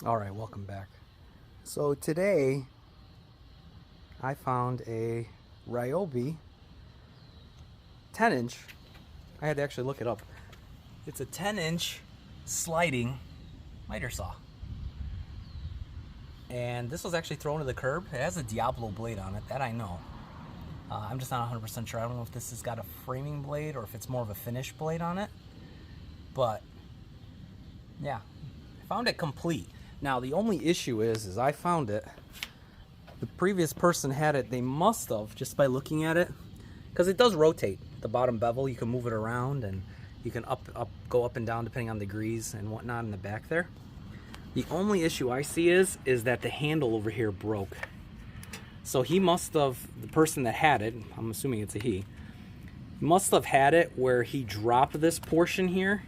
All right, welcome back. So today I found a Ryobi 10-inch. I had to actually look it up. It's a 10-inch sliding miter saw. And this was actually thrown to the curb. It has a Diablo blade on it, that I know. I'm just not 100% sure. I don't know if this has got a framing blade or if it's more of a finish blade on it. But yeah, I found it complete. Now the only issue is I found it. The previous person had it. They must have, just by looking at it, because it does rotate. The bottom bevel, you can move it around and you can go up and down depending on degrees and whatnot in the back there. The only issue I see is that the handle over here broke. So he must have, the person that had it, I'm assuming it's a he, must have had it where he dropped this portion here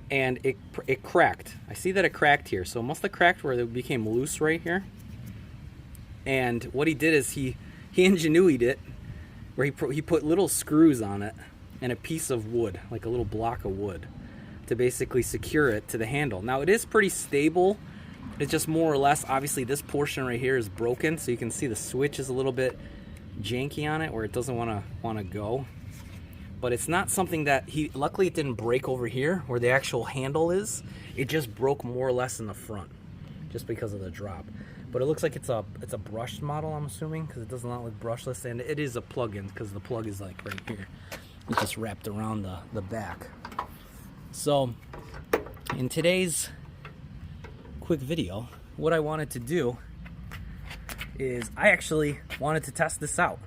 and it cracked. I see that it cracked here, so it must have cracked where it became loose right here. And what he did is he ingenuited it, where he put little screws on it and a piece of wood, like a little block of wood, to basically secure it to the handle. Now it is pretty stable. It's just more or less, obviously this portion right here is broken, so you can see the switch is a little bit janky on it where it doesn't want to go. But it's not something that luckily it didn't break over here where the actual handle is. It just broke more or less in the front just because of the drop. But it looks like it's a brushed model, I'm assuming, because it does not look brushless, and it is a plug-in because the plug is like right here. It's just wrapped around the back. So in today's quick video, what I wanted to do is I actually wanted to test this out,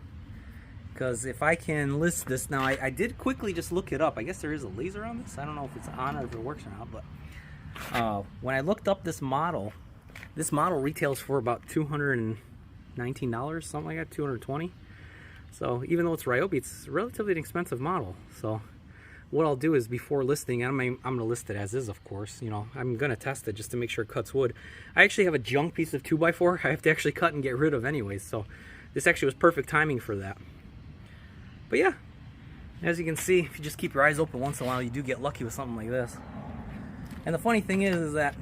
because if I can list this now, I did quickly just look it up. I guess there is a laser on this. I don't know if it's on or if it works or not, but when I looked up this model retails for about $219, something like that, $220. So even though it's Ryobi, it's a relatively inexpensive model. So what I'll do is, before listing, I'm going to list it as is, of course. You know, I'm going to test it just to make sure it cuts wood. I actually have a junk piece of 2x4 I have to actually cut and get rid of anyways, so this actually was perfect timing for that. But yeah, as you can see, if you just keep your eyes open once in a while, you do get lucky with something like this. And the funny thing is that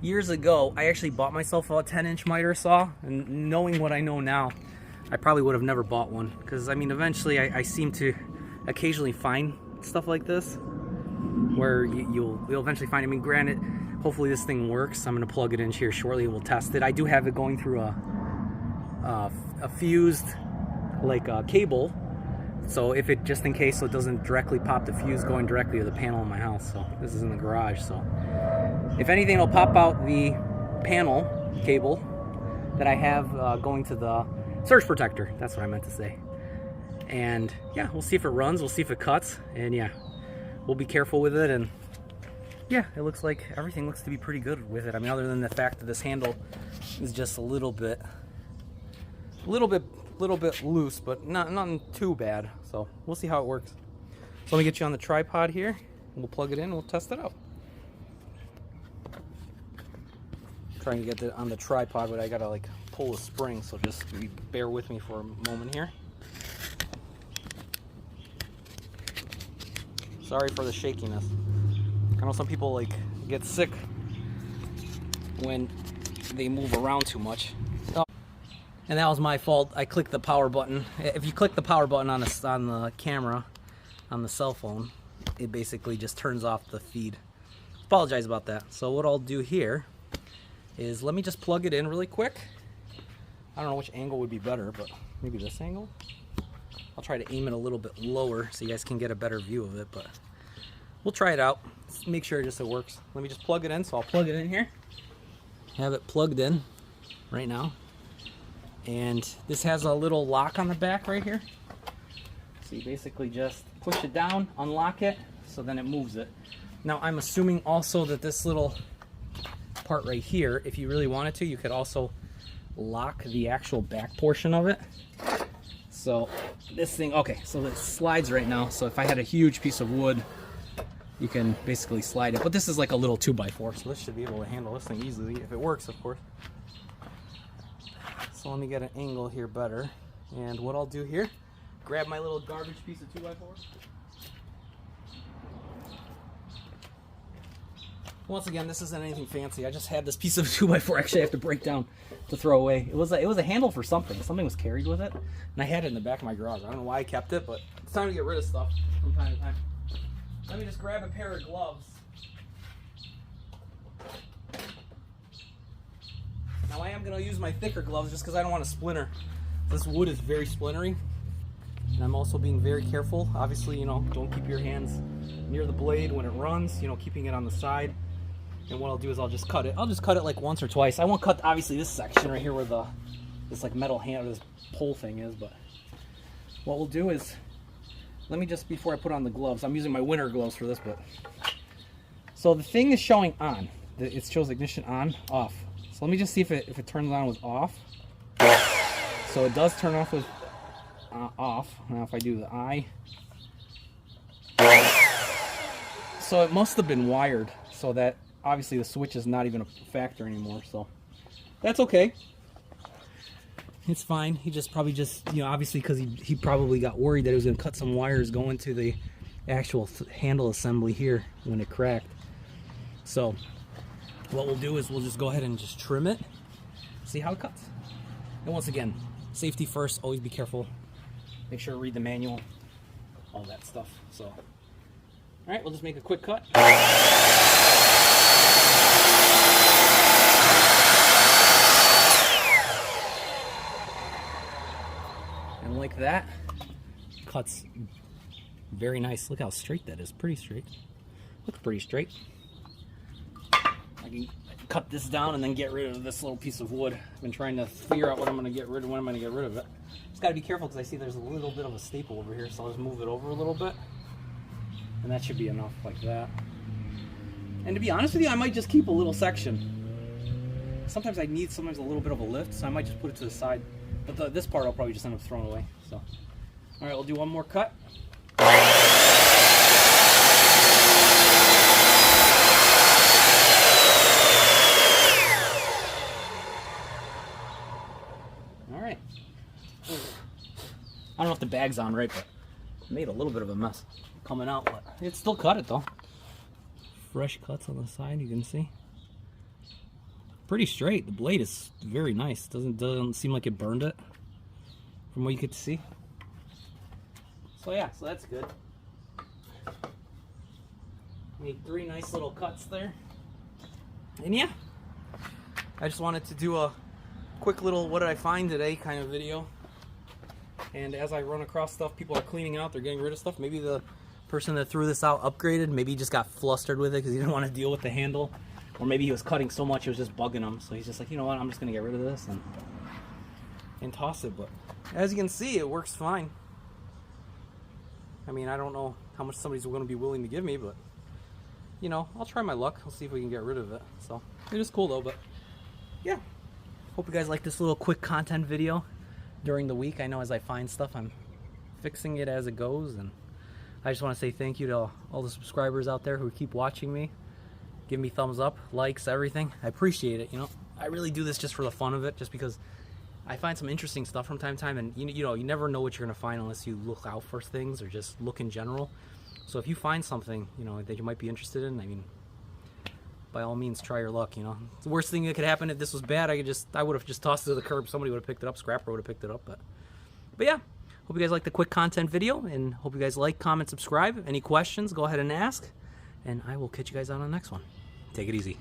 years ago, I actually bought myself a 10-inch miter saw, and knowing what I know now, I probably would have never bought one, because I mean, eventually I seem to occasionally find stuff like this where you'll eventually find it. I mean, granted, hopefully this thing works. I'm going to plug it in here shortly and we'll test it. I do have it going through a fused cable, so if it, just in case, so it doesn't directly pop the fuse going directly to the panel in my house. So this is in the garage, so if anything, it'll pop out the panel cable that I have going to the surge protector. That's what I meant to say. And yeah, we'll see if it runs, we'll see if it cuts, and yeah, we'll be careful with it. And yeah, it looks like everything looks to be pretty good with it. I mean, other than the fact that this handle is just a little bit loose, but nothing too bad. So we'll see how it works. So let me get you on the tripod here, and we'll plug it in and we'll test it out. Trying to get it on the tripod, but I gotta like pull the spring, so just bear with me for a moment here. Sorry for the shakiness. I know some people like get sick when they move around too much. Oh, and that was my fault. I clicked the power button. If you click the power button on the camera, on the cell phone, it basically just turns off the feed. Apologize about that. So what I'll do here is, let me just plug it in really quick. I don't know which angle would be better, but maybe this angle. I'll try to aim it a little bit lower so you guys can get a better view of it, but we'll try it out. Let's make sure it works. Let me just plug it in. So I'll plug it in here. Have it plugged in right now. And this has a little lock on the back right here. So you basically just push it down, unlock it, so then it moves it. Now I'm assuming also that this little part right here, if you really wanted to, you could also lock the actual back portion of it. So this thing, okay, so it slides right now. So if I had a huge piece of wood, you can basically slide it. But this is like a little 2x4, so this should be able to handle this thing easily, if it works, of course. So let me get an angle here better. And what I'll do here, grab my little garbage piece of 2x4. Once again, this isn't anything fancy. I just had this piece of 2x4 actually I have to break down to throw away. It was a handle for something. Something was carried with it, and I had it in the back of my garage. I don't know why I kept it, but it's time to get rid of stuff from time to time. Let me just grab a pair of gloves. Now I am going to use my thicker gloves just because I don't want to splinter. This wood is very splintery, and I'm also being very careful. Obviously, you know, don't keep your hands near the blade when it runs, you know, keeping it on the side. And what I'll do is I'll just cut it. I'll just cut it like once or twice. I won't cut, obviously, this section right here where this like metal hand, or this pole thing is, but what we'll do is, let me just, before I put on the gloves, I'm using my winter gloves for this, but, so the thing is showing on. It shows ignition on, off. So let me just see if it turns on with off. So it does turn off with off. Now if I do the I. So it must have been wired, so that obviously the switch is not even a factor anymore, so that's okay. It's fine. He just probably just, you know, obviously because he probably got worried that he was going to cut some wires going to the actual handle assembly here when it cracked. So what we'll do is we'll just go ahead and just trim it, see how it cuts. And once again, safety first, always be careful. Make sure to read the manual, all that stuff. So, all right, we'll just make a quick cut. And like that, cuts very nice. Look how straight that is, pretty straight. Looks pretty straight. I can cut this down and then get rid of this little piece of wood. I've been trying to figure out what I'm going to get rid of, when I'm going to get rid of it. Just got to be careful because I see there's a little bit of a staple over here, so I'll just move it over a little bit. And that should be enough like that. And to be honest with you, I might just keep a little section. Sometimes I need a little bit of a lift, so I might just put it to the side. But this part I'll probably just end up throwing away. So, all right, we'll do one more cut. All right. I don't know if the bag's on right, but I made a little bit of a mess coming out, but it still cut it though. Fresh cuts on the side, you can see. Pretty straight. The blade is very nice. Doesn't seem like it burned it from what you could see. So yeah, so that's good. Made 3 nice little cuts there. And yeah, I just wanted to do a quick little what did I find today kind of video. And as I run across stuff, people are cleaning out, they're getting rid of stuff. Maybe the person that threw this out upgraded, maybe he just got flustered with it because he didn't want to deal with the handle. Or maybe he was cutting so much it was just bugging him. So he's just like, you know what, I'm just going to get rid of this and toss it. But as you can see, it works fine. I mean, I don't know how much somebody's going to be willing to give me, but, you know, I'll try my luck. I'll see if we can get rid of it. So it is cool though, but yeah. Hope you guys like this little quick content video during the week. I know as I find stuff, I'm fixing it as it goes. And I just want to say thank you to all the subscribers out there who keep watching me. Give me thumbs up, likes, everything. I appreciate it, you know. I really do this just for the fun of it, just because I find some interesting stuff from time to time, and you know, you never know what you're going to find unless you look out for things or just look in general. So if you find something, you know, that you might be interested in, I mean, by all means, try your luck, you know. It's the worst thing that could happen if this was bad. I would have just tossed it to the curb. Somebody would have picked it up. Scrapper would have picked it up. But yeah, hope you guys like the quick content video, and hope you guys like, comment, subscribe. Any questions, go ahead and ask, and I will catch you guys on the next one. Take it easy.